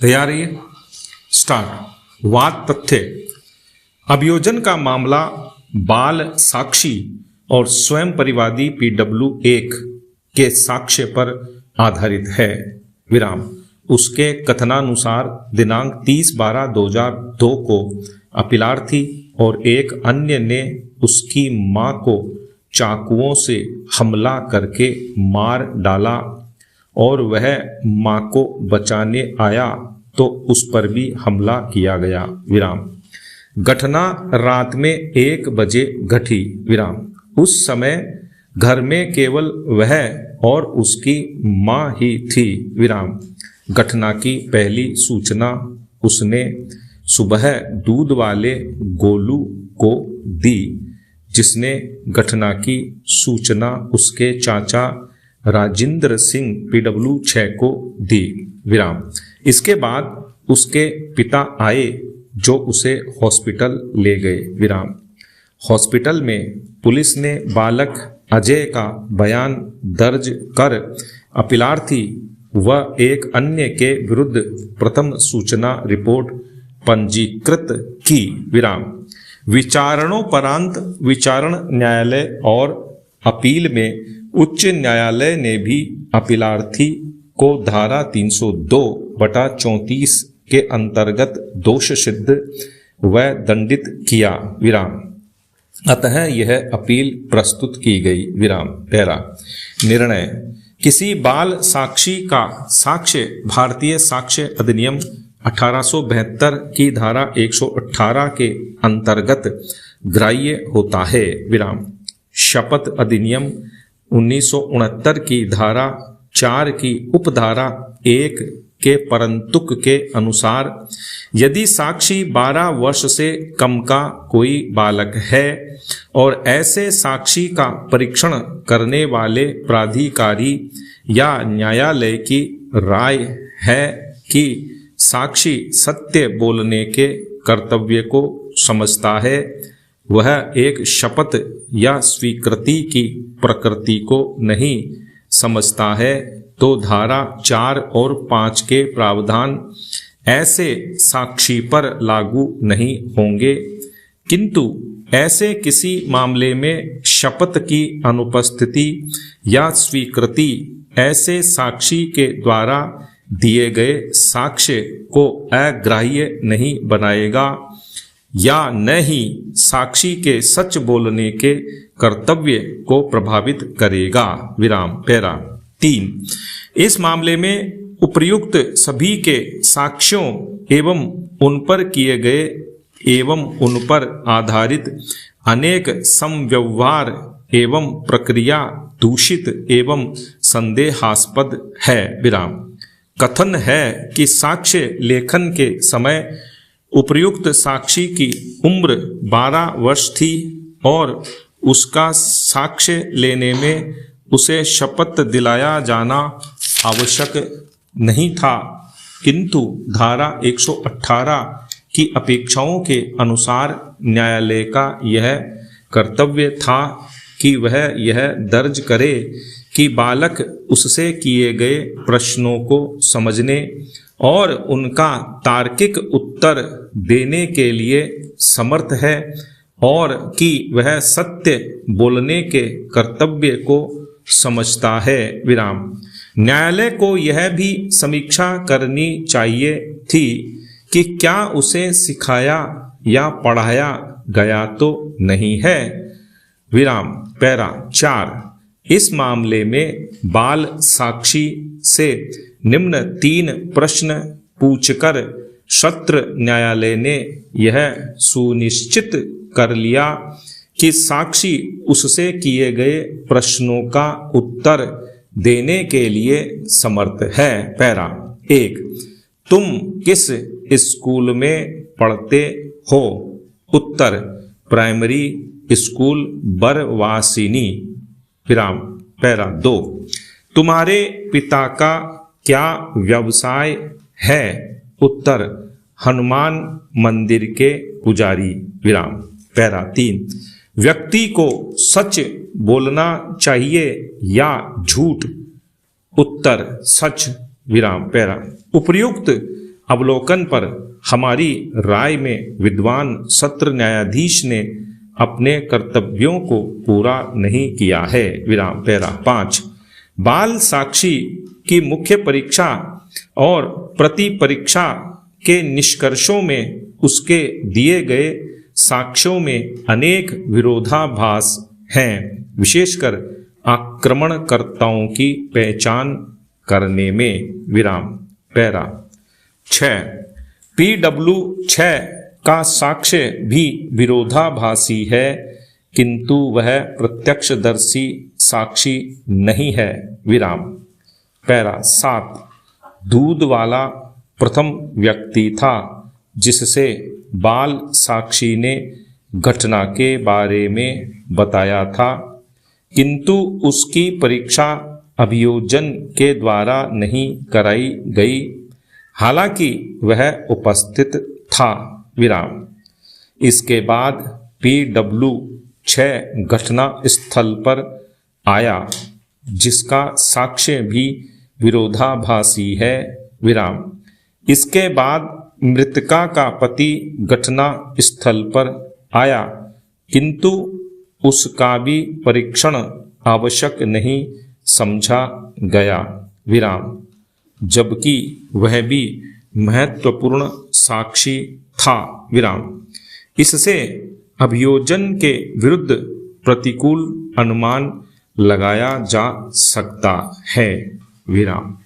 तैयारी स्टार्ट। वाद तथ्य। अभियोजन का मामला बाल साक्षी और स्वयं परिवादी PW1 के साक्ष्य पर आधारित है। विराम। उसके कथनानुसार दिनांक 30/12/2002 को अपीलार्थी और एक अन्य ने उसकी मां को चाकुओं से हमला करके मार डाला और वह मां को बचाने आया तो उस पर भी हमला किया गया। विराम। घटना रात में 1 बजे घटी। विराम। उस समय घर में केवल वह और उसकी मां ही थी। विराम। घटना की पहली सूचना उसने सुबह दूध वाले गोलू को दी, जिसने घटना की सूचना उसके चाचा राजेंद्र सिंह PW6 को दी। विराम। इसके बाद उसके पिता आए जो उसे हॉस्पिटल ले गए। विराम। हॉस्पिटल में पुलिस ने बालक अजय का बयान दर्ज कर अपीलार्थी व एक अन्य के विरुद्ध प्रथम सूचना रिपोर्ट पंजीकृत की। विराम। विचारणोपरांत विचारण न्यायालय और अपील में उच्च न्यायालय ने भी अपीलार्थी को धारा 302/34 के अंतर्गत दोष सिद्ध व दंडित किया। विराम। अतः यह अपील प्रस्तुत की गई। विराम। पैरा। निर्णय। किसी बाल साक्षी का साक्ष्य भारतीय साक्ष्य अधिनियम 1872 की धारा 118 के अंतर्गत ग्राह्य होता है। विराम। शपथ अधिनियम 1969 की धारा 4 की उपधारा 1 के परंतुक के अनुसार यदि साक्षी 12 वर्ष से कम का कोई बालक है और ऐसे साक्षी का परीक्षण करने वाले प्राधिकारी या न्यायालय की राय है कि साक्षी सत्य बोलने के कर्तव्य को समझता है, वह एक शपथ या स्वीकृति की प्रकृति को नहीं समझता है, तो धारा 4 और 5 के प्रावधान ऐसे साक्षी पर लागू नहीं होंगे। किंतु ऐसे किसी मामले में शपथ की अनुपस्थिति या स्वीकृति ऐसे साक्षी के द्वारा दिए गए साक्ष्य को अग्राह्य नहीं बनाएगा या न ही साक्षी के सच बोलने के कर्तव्य को प्रभावित करेगा। विराम। पैरा। 3। इस मामले में उपर्युक्त सभी के साक्ष्यों एवं उन पर किए गए एवं उन पर आधारित अनेक समव्यवहार एवं प्रक्रिया दूषित एवं संदेहास्पद है। विराम। कथन है कि साक्ष्य लेखन के समय उपर्युक्त साक्षी की उम्र 12 वर्ष थी और उसका साक्ष्य लेने में उसे शपथ दिलाया जाना आवश्यक नहीं था, किंतु धारा 118 की अपेक्षाओं के अनुसार न्यायालय का यह कर्तव्य था कि वह यह दर्ज करे कि बालक उससे किए गए प्रश्नों को समझने और उनका तार्किक उत्तर देने के लिए समर्थ है और कि वह सत्य बोलने के कर्तव्य को समझता है। विराम। न्यायालय को यह भी समीक्षा करनी चाहिए थी कि क्या उसे सिखाया या पढ़ाया गया तो नहीं है। विराम। पैरा 4। इस मामले में बाल साक्षी से निम्न 3 प्रश्न पूछकर सत्र न्यायालय ने यह सुनिश्चित कर लिया कि साक्षी उससे किए गए प्रश्नों का उत्तर देने के लिए समर्थ है। पैरा। 1। तुम किस स्कूल में पढ़ते हो? उत्तर, प्राइमरी स्कूल बरवासिनी। विराम। पैरा 2। तुम्हारे पिता का क्या व्यवसाय है? उत्तर, हनुमान मंदिर के पुजारी। विराम। पैरा 3। व्यक्ति को सच बोलना चाहिए या झूठ? उत्तर, सच। विराम। पैरा। उपर्युक्त अवलोकन पर हमारी राय में विद्वान सत्र न्यायाधीश ने अपने कर्तव्यों को पूरा नहीं किया है। विराम। पैरा 5। बाल साक्षी की मुख्य परीक्षा और प्रति परीक्षा के निष्कर्षों में उसके दिए गए साक्ष्यों में अनेक विरोधाभास हैं, विशेषकर आक्रमणकर्ताओं की पहचान करने में। विराम। पैरा 6। PW 6 का साक्ष्य भी विरोधाभासी है, किंतु वह प्रत्यक्षदर्शी साक्षी नहीं है। विराम। पैरा 7। दूध वाला प्रथम व्यक्ति था जिससे बाल साक्षी ने घटना के बारे में बताया था, किंतु उसकी परीक्षा अभियोजन के द्वारा नहीं कराई गई, हालांकि वह उपस्थित था। विराम। इसके बाद PW 6 घटना स्थल पर आया, जिसका साक्ष्य भी विरोधाभासी है। विराम। इसके बाद मृतका का पति घटना स्थल पर आया, किंतु उसका भी परीक्षण आवश्यक नहीं समझा गया। विराम। जबकि वह भी महत्वपूर्ण साक्षी था। विराम। इससे अभियोजन के विरुद्ध प्रतिकूल अनुमान लगाया जा सकता है। विराम।